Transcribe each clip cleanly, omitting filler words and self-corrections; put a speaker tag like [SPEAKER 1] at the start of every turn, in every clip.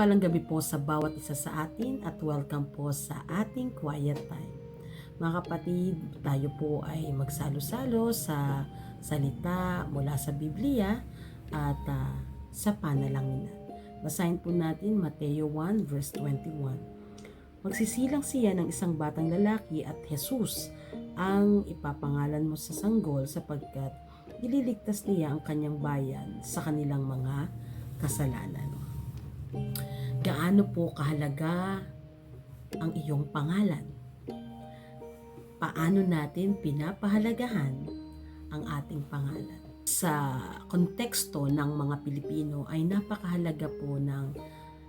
[SPEAKER 1] Mapagpalang gabi po sa bawat isa sa atin at welcome po sa ating quiet time. Mga kapatid, tayo po ay magsalo-salo sa salita mula sa Biblia at sa panalangin. Basahin po natin Mateo 1 verse 21. Magsisilang siya ng isang batang lalaki at Jesus ang ipapangalan mo sa sanggol sapagkat ililigtas niya ang kanyang bayan sa kanilang mga kasalanan. Gaano po kahalaga ang iyong pangalan? Paano natin pinapahalagahan ang ating pangalan? Sa konteksto ng mga Pilipino ay napakahalaga po ng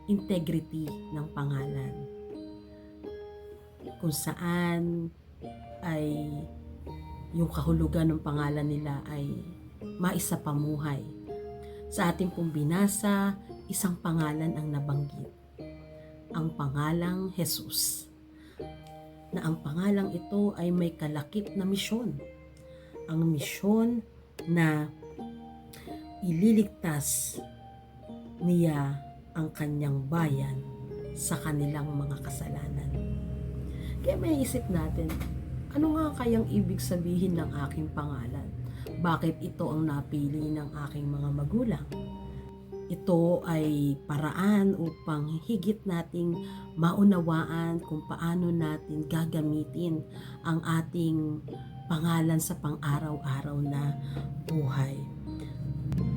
[SPEAKER 1] integrity ng pangalan. Kung saan ay yung kahulugan ng pangalan nila ay maisapamuhay. Sa ating pong binasa, isang pangalan ang nabanggit. Ang pangalang Jesus. Na ang pangalang ito ay may kalakip na misyon. Ang misyon na ililigtas niya ang kanyang bayan sa kanilang mga kasalanan. Kaya may isip natin, ano nga kayang ibig sabihin ng aking pangalan? Bakit ito ang napili ng aking mga magulang? Ito ay paraan upang higit nating maunawaan kung paano natin gagamitin ang ating pangalan sa pang-araw-araw na buhay.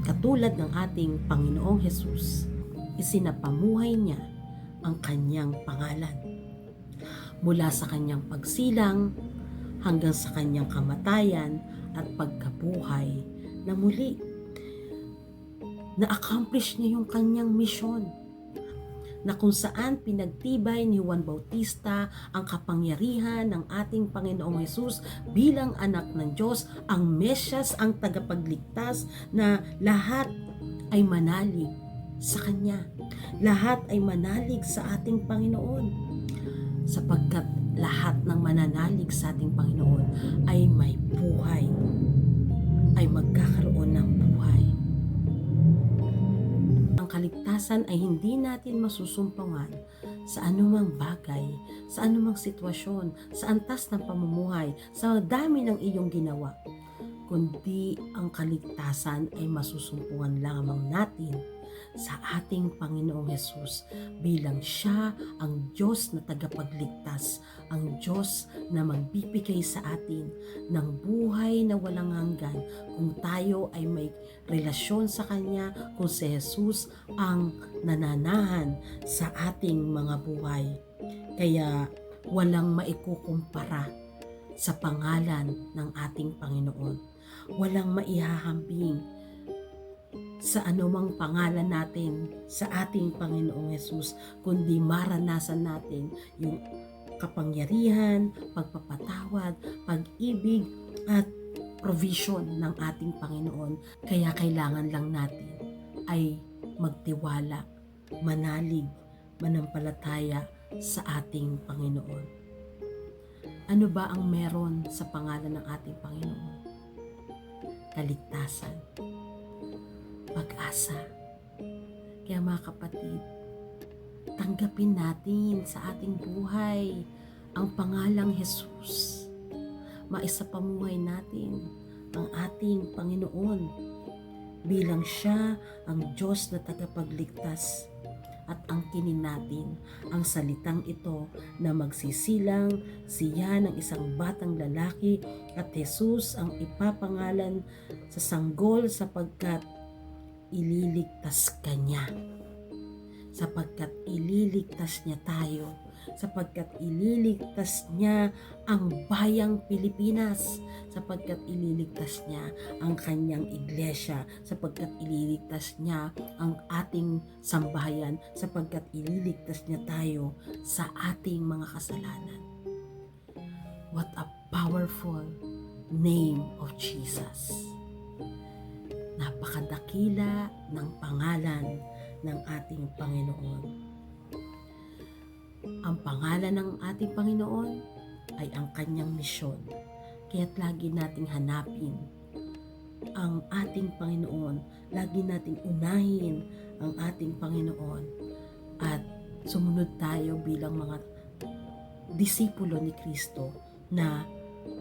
[SPEAKER 1] Katulad ng ating Panginoong Jesus, isinapamuhay niya ang kanyang pangalan. Mula sa kanyang pagsilang hanggang sa kanyang kamatayan at pagkabuhay na muli. Na-accomplish niya yung kanyang misyon na kung saan pinagtibay ni Juan Bautista ang kapangyarihan ng ating Panginoong Hesus bilang anak ng Diyos, ang Mesyas, ang tagapagligtas na lahat ay manalig sa Kanya. Lahat ay manalig sa ating Panginoon sapagkat lahat ng mananalig sa ating Panginoon ay may buhay, ay magkakaroon ng buhay. Ang kaligtasan ay hindi natin masusumpungan sa anumang bagay, sa anumang sitwasyon, sa antas ng pamumuhay, sa dami ng iyong ginawa, kundi ang kaligtasan ay masusumpungan lamang natin sa ating Panginoong Hesus bilang siya ang Diyos na tagapagligtas, ang Diyos na magbibigay sa atin ng buhay na walang hanggan kung tayo ay may relasyon sa Kanya, kung si Hesus ang nananahan sa ating mga buhay. Kaya walang maikukumpara sa pangalan ng ating Panginoon. Walang maihahambing sa anumang pangalan natin sa ating Panginoong Hesus, kundi maranasan natin yung kapangyarihan, pagpapatawad, pag-ibig at provision ng ating Panginoon. Kaya kailangan lang natin ay magtiwala, manalig, manampalataya sa ating Panginoon. Ano ba ang meron sa pangalan ng ating Panginoon? Kaligtasan, pag-asa. Kaya mga kapatid, tanggapin natin sa ating buhay ang pangalang Jesus. Maisapamuhay natin ang ating Panginoon bilang siya ang Diyos na tagapagligtas at angkinin natin ang salitang ito na magsisilang siya ng isang batang lalaki at Jesus ang ipapangalan sa sanggol sapagkat ililigtas Kanya, sapagkat ililigtas niya tayo, sapagkat ililigtas niya ang bayang Pilipinas, sapagkat ililigtas niya ang kanyang iglesia, sapagkat ililigtas niya ang ating sambahayan, sapagkat ililigtas niya tayo sa ating mga kasalanan. What a powerful name of Jesus! Napakadakila ng pangalan ng ating Panginoon. Ang pangalan ng ating Panginoon ay ang kanyang misyon. Kaya't lagi nating hanapin ang ating Panginoon. Lagi nating unahin ang ating Panginoon at sumunod tayo bilang mga disipulo ni Kristo na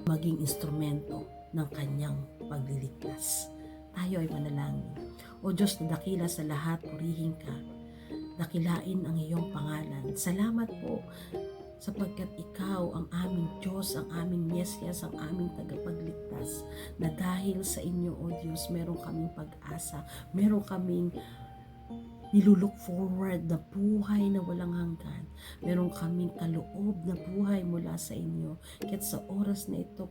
[SPEAKER 1] maging instrumento ng kanyang pagliligtas. Tayo ay manalangin. O Diyos na dakila sa lahat, purihin ka. Dakilain ang iyong pangalan. Salamat po sapagkat ikaw ang aming Diyos, ang aming Mesyas, ang aming tagapagligtas, na dahil sa inyo, O Diyos, meron kaming pag-asa, meron kaming nilulook forward na buhay na walang hanggan. Meron kaming kaloob na buhay mula sa inyo. Kaya't sa oras na ito,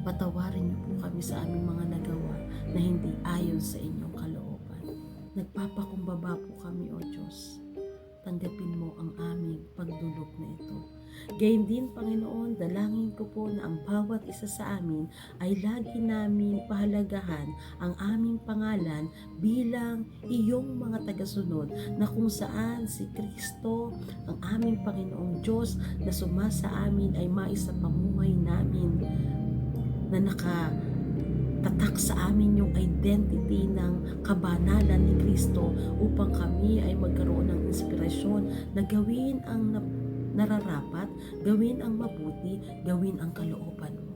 [SPEAKER 1] patawarin niyo po kami sa aming mga nagawa na hindi ayon sa inyong kalooban. Nagpapakumbaba po kami, O Diyos. Tanggapin mo ang aming pagdulog na ito. Gayun din, Panginoon, dalangin ko po na ang bawat isa sa amin ay lagi namin pahalagahan ang aming pangalan bilang iyong mga tagasunod, na kung saan si Kristo, ang aming Panginoong Diyos na sumasa amin, ay maisa pamuhay namin na tatak sa amin yung identity ng kabanalan ni Kristo, upang kami ay magkaroon ng inspirasyon na gawin ang nararapat, gawin ang mabuti, gawin ang kalooban mo.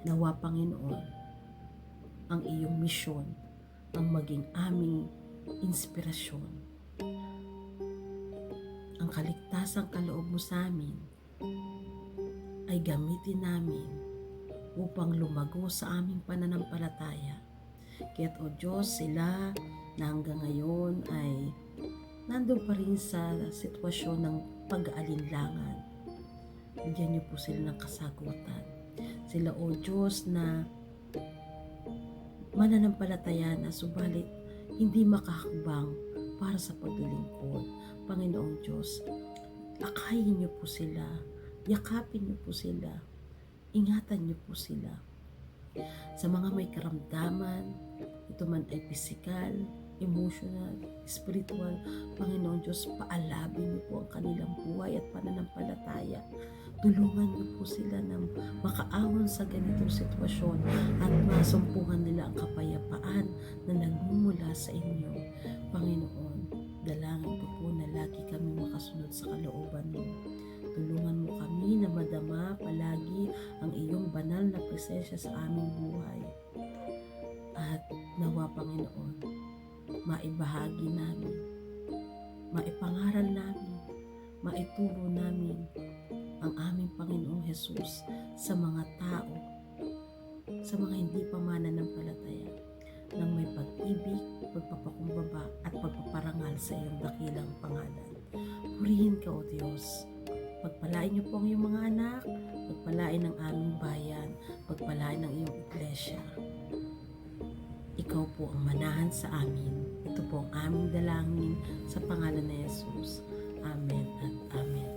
[SPEAKER 1] Nawa, Panginoon, ang iyong misyon ang maging aming inspirasyon. Ang kaligtasang kaloob mo sa amin ay gamitin namin upang lumago sa aming pananampalataya. Kaya't, O Diyos, sila na hanggang ngayon ay nandun pa rin sa sitwasyon ng pag-aalinlangan, bigyan niyo po sila ng kasagutan. Sila, O Diyos, na mananampalataya na subalit hindi makahakbang para sa paglilingkod. Panginoong Diyos, akayin niyo po sila, yakapin niyo po sila, ingatan niyo po sila. Sa mga may karamdaman, ito man ay pisikal, emotional, spiritual, Panginoon Diyos, paalabin niyo po ang kanilang buhay at pananampalataya. Tulungan niyo po sila na makaahon sa ganitong sitwasyon at masumpungan nila ang kapayapaan na nagmumula sa inyo. Panginoon, dalangin ko po na lagi kami makasunod sa kalooban mo. Tulungan mo kami na madama palagi ang iyong banal na presensya sa aming buhay. At nawa, Panginoon, maibahagi namin, maipangaral namin, maituro namin ang aming Panginoong Hesus sa mga tao, sa mga hindi pa mananampalataya, nang may pag-ibig, pagpapakumbaba at pagpaparangal sa iyong dakilang pangalan. Purihin ka, O Diyos. Pagpalain niyo po ang iyong mga anak, pagpalain ang aming bayan, pagpalain ang iyong iglesia. Ikaw po ang manahan sa amin. Ito po ang aming dalangin sa pangalan ni Jesus. Amen at Amen.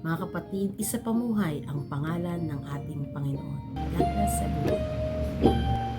[SPEAKER 1] Mga kapatid, isa pamuhay ang pangalan ng ating Panginoon. God bless everyone.